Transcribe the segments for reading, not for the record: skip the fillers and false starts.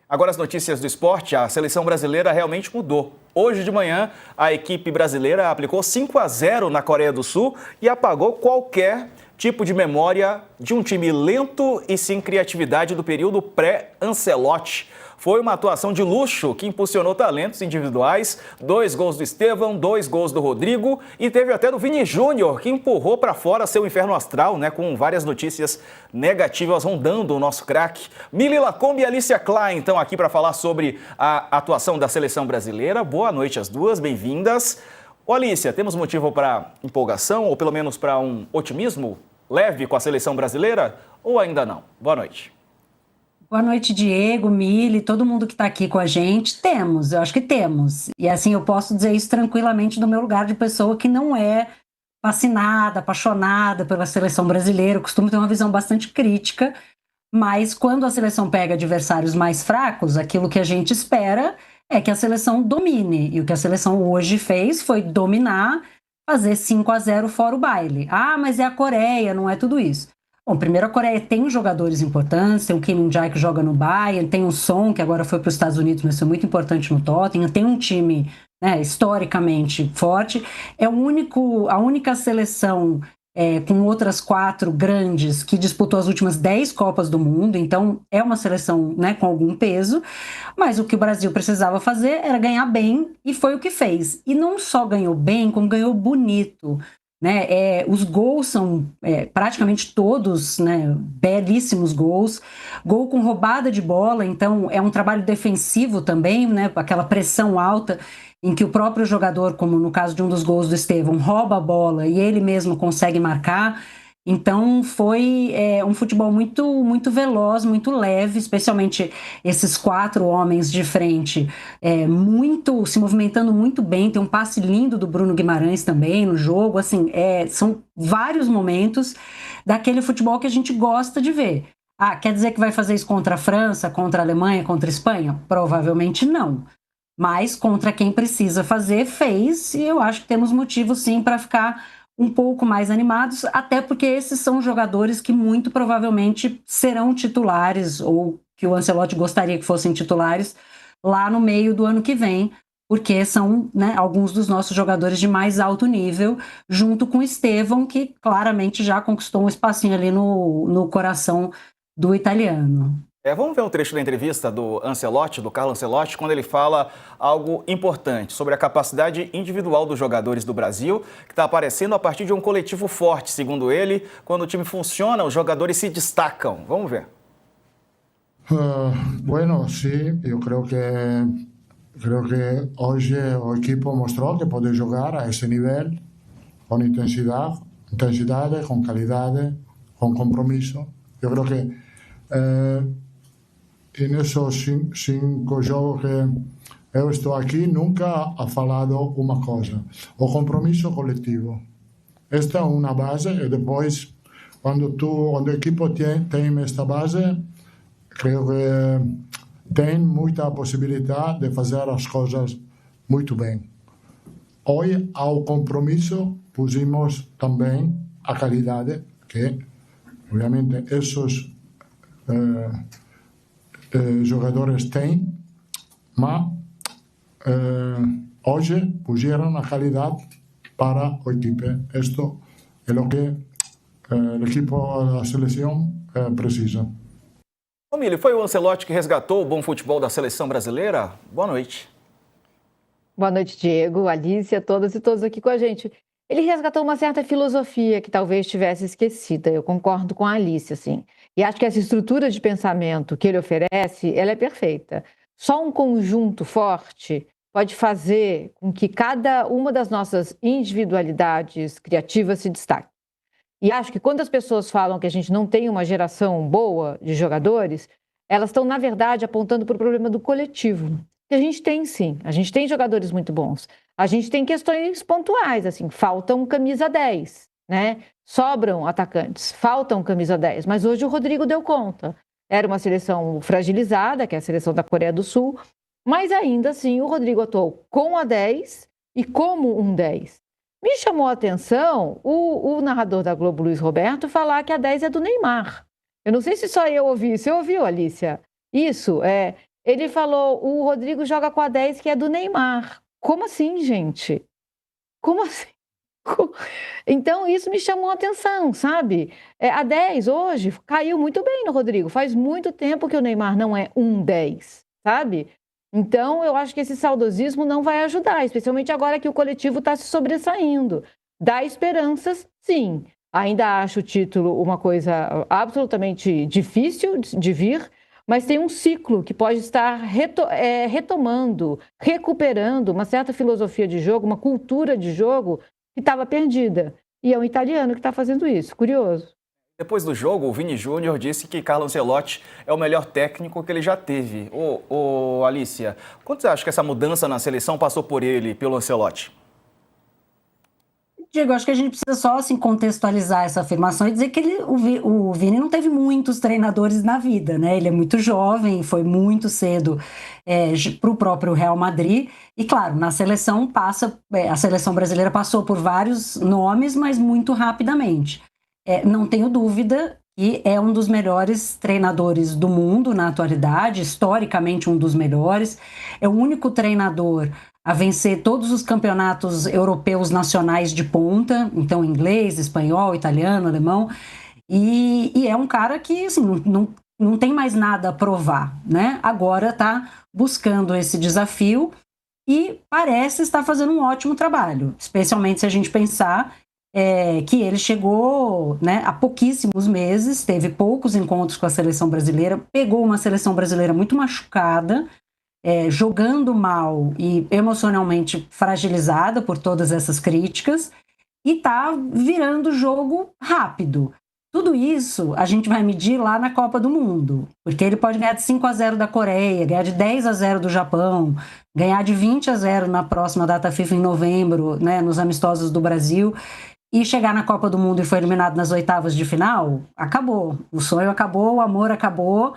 Agora as notícias do esporte, a seleção brasileira realmente mudou. Hoje de manhã, a equipe brasileira aplicou 5-0 na Coreia do Sul e apagou qualquer tipo de memória de um time lento e sem criatividade do período pré-Ancelotti. Foi uma atuação de luxo que impulsionou talentos individuais, 2 gols do Estevão, 2 gols do Rodrigo e teve até do Vini Júnior, que empurrou para fora seu inferno astral, com várias notícias negativas rondando o nosso craque. Mili Lacombe e Alicia Klein estão aqui para falar sobre a atuação da seleção brasileira. Boa noite às duas, bem-vindas. Ô Alicia, temos motivo para empolgação ou pelo menos para um otimismo leve com a seleção brasileira ou ainda não? Boa noite. Boa noite, Diego, Mili, todo mundo que está aqui com a gente. Eu acho que temos. E assim, eu posso dizer isso tranquilamente do meu lugar de pessoa que não é fascinada, apaixonada pela seleção brasileira. Eu costumo ter uma visão bastante crítica, mas quando a seleção pega adversários mais fracos, aquilo que a gente espera é que a seleção domine. E o que a seleção hoje fez foi dominar, fazer 5-0 fora o baile. Ah, mas é a Coreia, não é tudo isso. Bom, primeiro a Coreia tem jogadores importantes, tem o Kim Min-jae que joga no Bayern, tem o Son, que agora foi para os Estados Unidos, mas foi muito importante no Tottenham, tem um time historicamente forte. É a única seleção com outras 4 grandes que disputou as últimas 10 Copas do Mundo, então é uma seleção com algum peso, mas o que o Brasil precisava fazer era ganhar bem e foi o que fez. E não só ganhou bem, como ganhou bonito. Os gols são praticamente todos belíssimos gols, gol com roubada de bola, então é um trabalho defensivo também, aquela pressão alta em que o próprio jogador, como no caso de um dos gols do Estevão, rouba a bola e ele mesmo consegue marcar. Então foi um futebol muito, muito veloz, muito leve, especialmente esses 4 homens de frente, se movimentando muito bem. Tem um passe lindo do Bruno Guimarães também no jogo. Assim, são vários momentos daquele futebol que a gente gosta de ver. Ah, quer dizer que vai fazer isso contra a França, contra a Alemanha, contra a Espanha? Provavelmente não. Mas contra quem precisa fazer, fez, e eu acho que temos motivo sim para ficar um pouco mais animados, até porque esses são jogadores que muito provavelmente serão titulares, ou que o Ancelotti gostaria que fossem titulares, lá no meio do ano que vem, porque são alguns dos nossos jogadores de mais alto nível, junto com o Estevão, que claramente já conquistou um espacinho ali no coração do italiano. Vamos ver um trecho da entrevista do Ancelotti, do Carlo Ancelotti, quando ele fala algo importante sobre a capacidade individual dos jogadores do Brasil, que está aparecendo a partir de um coletivo forte, segundo ele. Quando o time funciona, os jogadores se destacam. Vamos ver. Bueno, sí, eu creo que hoje o equipo mostrou que pode jogar a esse nível, com intensidade, com qualidade, com compromisso. Eu creo que nesses 5 jogos que eu estou aqui, nunca ha falado uma coisa: o compromisso coletivo. Esta é uma base, e depois, quando o equipo tem esta base, creio que tem muita possibilidade de fazer as coisas muito bem. Hoje, ao compromisso, pusimos também a qualidade, que, obviamente, esses jogadores têm, mas hoje puseram a qualidade para a equipe. Isto é o que o equipo da seleção precisa. Mili, foi o Ancelotti que resgatou o bom futebol da seleção brasileira? Boa noite. Boa noite, Diego, Alicia, todas e todos aqui com a gente. Ele resgatou uma certa filosofia que talvez tivesse esquecida. Eu concordo com a Alicia, sim. E acho que essa estrutura de pensamento que ele oferece, ela é perfeita. Só um conjunto forte pode fazer com que cada uma das nossas individualidades criativas se destaque. E acho que quando as pessoas falam que a gente não tem uma geração boa de jogadores, elas estão, na verdade, apontando para o problema do coletivo. Que a gente tem, sim. A gente tem jogadores muito bons. A gente tem questões pontuais, assim, faltam camisa 10, Sobram atacantes, faltam camisa 10. Mas hoje o Rodrigo deu conta. Era uma seleção fragilizada, que é a seleção da Coreia do Sul, mas ainda assim o Rodrigo atuou com a 10 e como um 10. Me chamou a atenção o narrador da Globo, Luiz Roberto, falar que a 10 é do Neymar. Eu não sei se só eu ouvi. Você ouviu, Alicia? Isso, Ele falou, o Rodrigo joga com a 10 que é do Neymar. Como assim, gente? Como assim? Então, isso me chamou a atenção, sabe? A 10 hoje caiu muito bem no Rodrigo. Faz muito tempo que o Neymar não é um 10, sabe? Então, eu acho que esse saudosismo não vai ajudar, especialmente agora que o coletivo está se sobressaindo. Dá esperanças, sim. Ainda acho o título uma coisa absolutamente difícil de vir, mas tem um ciclo que pode estar retomando, recuperando uma certa filosofia de jogo, uma cultura de jogo que estava perdida. E é um italiano que está fazendo isso. Curioso. Depois do jogo, o Vini Júnior disse que Carlo Ancelotti é o melhor técnico que ele já teve. Alicia, quanto você acha que essa mudança na seleção passou por ele, pelo Ancelotti? Diego, acho que a gente precisa só assim, contextualizar essa afirmação e dizer que o Vini não teve muitos treinadores na vida, né? Ele é muito jovem, foi muito cedo para o próprio Real Madrid. E claro, na seleção a seleção brasileira passou por vários nomes, mas muito rapidamente. Não tenho dúvida que é um dos melhores treinadores do mundo na atualidade, historicamente um dos melhores. É o único treinador a vencer todos os campeonatos europeus nacionais de ponta, então inglês, espanhol, italiano, alemão, e é um cara que assim, não tem mais nada a provar, né? Agora está buscando esse desafio e parece estar fazendo um ótimo trabalho, especialmente se a gente pensar que ele chegou, né, há pouquíssimos meses, teve poucos encontros com a seleção brasileira, pegou uma seleção brasileira muito machucada, jogando mal e emocionalmente fragilizada por todas essas críticas, e está virando jogo rápido. Tudo isso a gente vai medir lá na Copa do Mundo, porque ele pode ganhar de 5-0 da Coreia, ganhar de 10-0 do Japão, ganhar de 20-0 na próxima data FIFA em novembro, né, nos amistosos do Brasil, e chegar na Copa do Mundo e foi eliminado nas oitavas de final. Acabou. O sonho acabou, o amor acabou,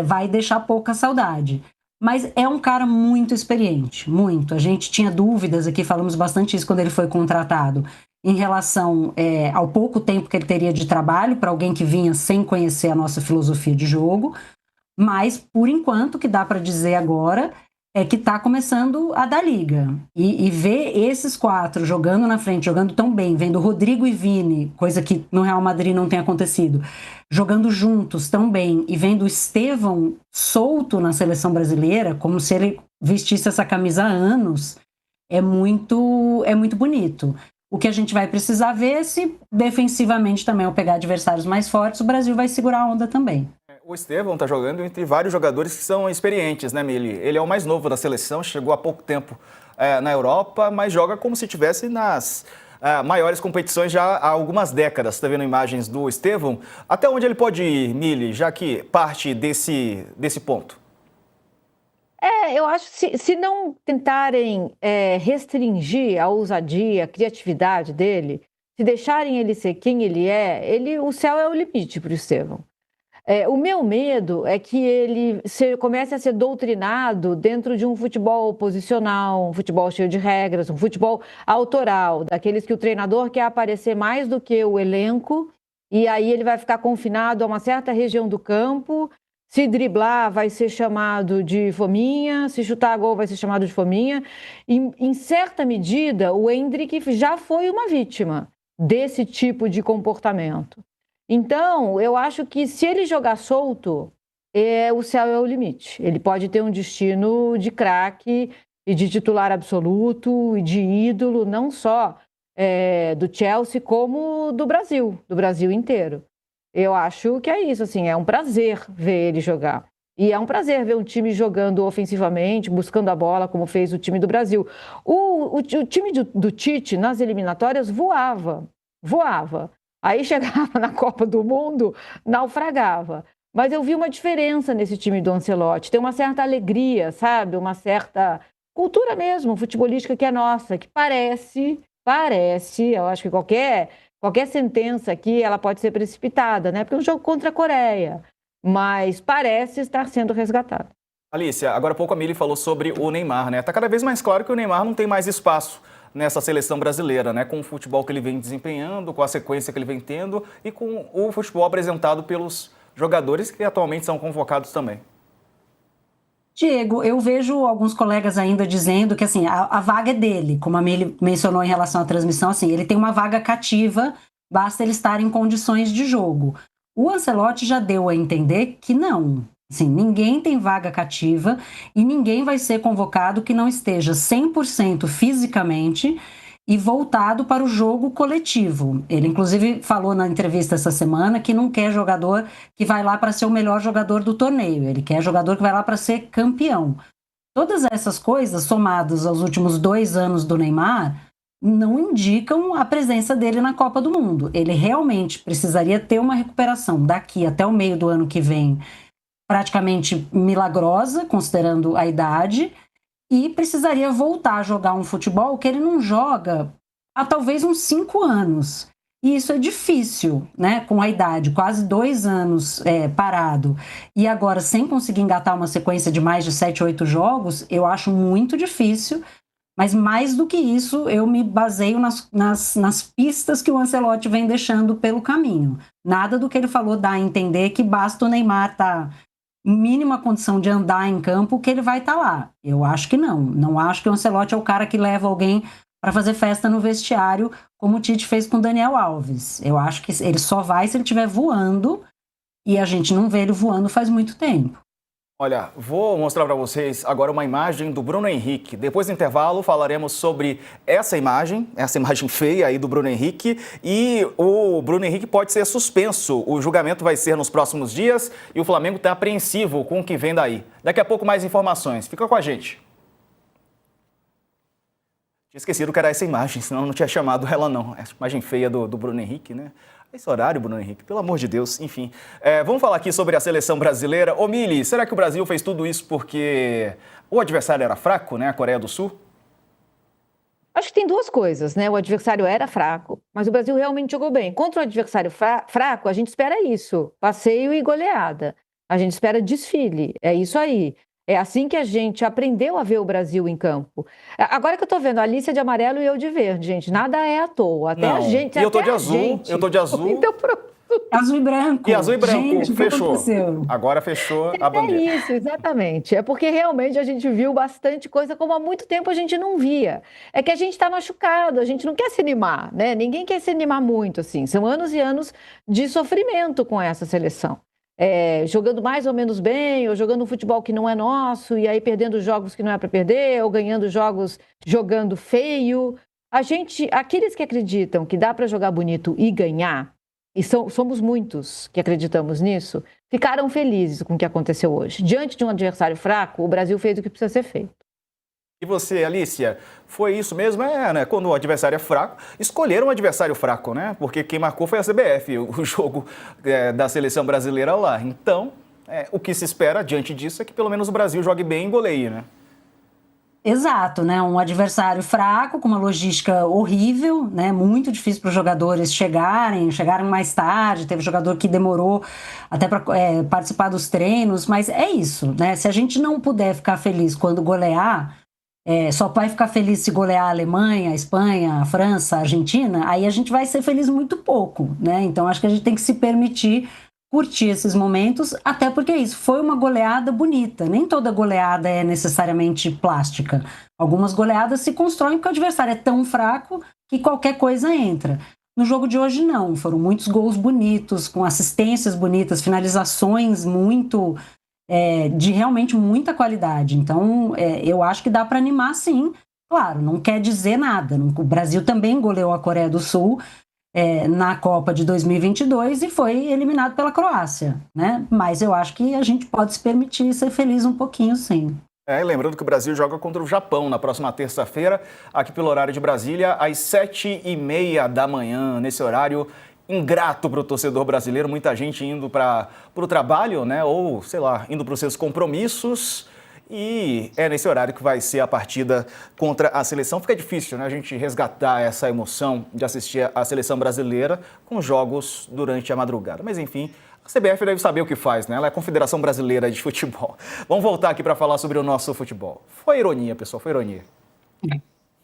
vai deixar pouca saudade. Mas é um cara muito experiente, muito. A gente tinha dúvidas aqui, falamos bastante isso quando ele foi contratado, em relação ao pouco tempo que ele teria de trabalho para alguém que vinha sem conhecer a nossa filosofia de jogo, mas, por enquanto, o que dá para dizer agora é que está começando a dar liga. E ver esses quatro jogando na frente, jogando tão bem, vendo Rodrigo e Vini, coisa que no Real Madrid não tem acontecido, jogando juntos tão bem, e vendo o Estevão solto na seleção brasileira, como se ele vestisse essa camisa há anos, é muito bonito. O que a gente vai precisar ver é se defensivamente também, ao pegar adversários mais fortes, o Brasil vai segurar a onda também. O Estevão está jogando entre vários jogadores que são experientes, né, Mili? Ele é o mais novo da seleção, chegou há pouco tempo na Europa, mas joga como se estivesse nas maiores competições já há algumas décadas. Você está vendo imagens do Estevão? Até onde ele pode ir, Mili, já que parte desse ponto? Eu acho que se não tentarem restringir a ousadia, a criatividade dele, se deixarem ele ser quem ele é, o céu é o limite para o Estevão. O meu medo é que ele comece a ser doutrinado dentro de um futebol posicional, um futebol cheio de regras, um futebol autoral, daqueles que o treinador quer aparecer mais do que o elenco, e aí ele vai ficar confinado a uma certa região do campo. Se driblar, vai ser chamado de fominha, se chutar gol, vai ser chamado de fominha. Em certa medida, o Endrick já foi uma vítima desse tipo de comportamento. Então, eu acho que se ele jogar solto, o céu é o limite. Ele pode ter um destino de craque e de titular absoluto e de ídolo, não só do Chelsea, como do Brasil inteiro. Eu acho que é isso, assim, é um prazer ver ele jogar. E é um prazer ver um time jogando ofensivamente, buscando a bola, como fez o time do Brasil. O time do Tite, nas eliminatórias, voava. Aí chegava na Copa do Mundo, naufragava. Mas eu vi uma diferença nesse time do Ancelotti. Tem uma certa alegria, sabe? Uma certa cultura mesmo, futebolística que é nossa, que parece, eu acho que qualquer sentença aqui, ela pode ser precipitada, né? Porque é um jogo contra a Coreia, mas parece estar sendo resgatado. Alicia, agora há pouco a Mili falou sobre o Neymar, né? Tá cada vez mais claro que o Neymar não tem mais espaço nessa seleção brasileira, né? Com o futebol que ele vem desempenhando, com a sequência que ele vem tendo e com o futebol apresentado pelos jogadores que atualmente são convocados também. Diego, eu vejo alguns colegas ainda dizendo que assim, a vaga é dele, como a Mili mencionou em relação à transmissão, assim, ele tem uma vaga cativa, basta ele estar em condições de jogo. O Ancelotti já deu a entender que não. Assim, ninguém tem vaga cativa e ninguém vai ser convocado que não esteja 100% fisicamente e voltado para o jogo coletivo. Ele, inclusive, falou na entrevista essa semana que não quer jogador que vai lá para ser o melhor jogador do torneio. Ele quer jogador que vai lá para ser campeão. Todas essas coisas, somadas aos últimos 2 anos do Neymar, não indicam a presença dele na Copa do Mundo. Ele realmente precisaria ter uma recuperação daqui até o meio do ano que vem, praticamente milagrosa, considerando a idade, e precisaria voltar a jogar um futebol que ele não joga há talvez uns 5 anos. E isso é difícil, né? Com a idade, quase 2 anos parado, e agora sem conseguir engatar uma sequência de mais de 7, 8 jogos, eu acho muito difícil. Mas mais do que isso, eu me baseio nas pistas que o Ancelotti vem deixando pelo caminho. Nada do que ele falou dá a entender que basta o Neymar estar em mínima condição de andar em campo que ele vai estar lá. Eu acho que não. Não acho que o Ancelotti é o cara que leva alguém para fazer festa no vestiário, como o Tite fez com o Daniel Alves. Eu acho que ele só vai se ele estiver voando, e a gente não vê ele voando faz muito tempo. Olha, vou mostrar para vocês agora uma imagem do Bruno Henrique. Depois do intervalo falaremos sobre essa imagem feia aí do Bruno Henrique, e o Bruno Henrique pode ser suspenso. O julgamento vai ser nos próximos dias e o Flamengo está apreensivo com o que vem daí. Daqui a pouco mais informações. Fica com a gente. Tinha esquecido que era essa imagem, senão eu não tinha chamado ela não. Essa imagem feia do Bruno Henrique, né? Esse horário, Bruno Henrique, pelo amor de Deus, enfim. Vamos falar aqui sobre a seleção brasileira. Ô Mili, será que o Brasil fez tudo isso porque o adversário era fraco, né? A Coreia do Sul? Acho que tem duas coisas, né? O adversário era fraco, mas o Brasil realmente jogou bem. Contra o adversário fraco, a gente espera isso, passeio e goleada. A gente espera desfile, é isso aí. É assim que a gente aprendeu a ver o Brasil em campo. Agora que eu tô vendo a Alicia de amarelo e eu de verde, gente, nada é à toa. Até não. a gente, e eu tô até de azul, eu tô de azul. Então, pronto. Azul e branco. E azul e branco, gente, fechou. Aconteceu? Agora fechou a bandeira. É isso, exatamente. É porque realmente a gente viu bastante coisa como há muito tempo a gente não via. É que a gente está machucado, a gente não quer se animar, né? Ninguém quer se animar muito, assim. São anos e anos de sofrimento com essa seleção. Jogando mais ou menos bem, ou jogando um futebol que não é nosso, e aí perdendo jogos que não é para perder, ou ganhando jogos jogando feio. Aqueles que acreditam que dá para jogar bonito e ganhar, e somos muitos que acreditamos nisso, ficaram felizes com o que aconteceu hoje. Diante de um adversário fraco, o Brasil fez o que precisa ser feito. E você, Alicia, foi isso mesmo? Né? Quando o adversário é fraco, escolheram um adversário fraco, né? Porque quem marcou foi a CBF, o jogo da seleção brasileira lá. Então, o que se espera diante disso é que pelo menos o Brasil jogue bem e goleie, né? Exato, né? Um adversário fraco, com uma logística horrível, né? Muito difícil para os jogadores chegarem mais tarde, teve jogador que demorou até para participar dos treinos, mas é isso, né? Se a gente não puder ficar feliz quando golear, só vai ficar feliz se golear a Alemanha, a Espanha, a França, a Argentina, aí a gente vai ser feliz muito pouco, né? Então acho que a gente tem que se permitir curtir esses momentos, até porque isso foi uma goleada bonita. Nem toda goleada é necessariamente plástica. Algumas goleadas se constroem porque o adversário é tão fraco que qualquer coisa entra. No jogo de hoje, não. Foram muitos gols bonitos, com assistências bonitas, finalizações de realmente muita qualidade. Então, eu acho que dá para animar, sim. Claro, não quer dizer nada. O Brasil também goleou a Coreia do Sul na Copa de 2022 e foi eliminado pela Croácia, né? Mas eu acho que a gente pode se permitir ser feliz um pouquinho, sim. Lembrando que o Brasil joga contra o Japão na próxima terça-feira, aqui pelo horário de Brasília, às 7h30 da manhã, nesse horário ingrato para o torcedor brasileiro, muita gente indo para o trabalho, né? Ou, sei lá, indo para os seus compromissos. E é nesse horário que vai ser a partida contra a seleção. Fica difícil, né, a gente resgatar essa emoção de assistir a seleção brasileira com jogos durante a madrugada. Mas, enfim, a CBF deve saber o que faz, né? Ela é a Confederação Brasileira de Futebol. Vamos voltar aqui para falar sobre o nosso futebol. Foi ironia, pessoal, foi ironia.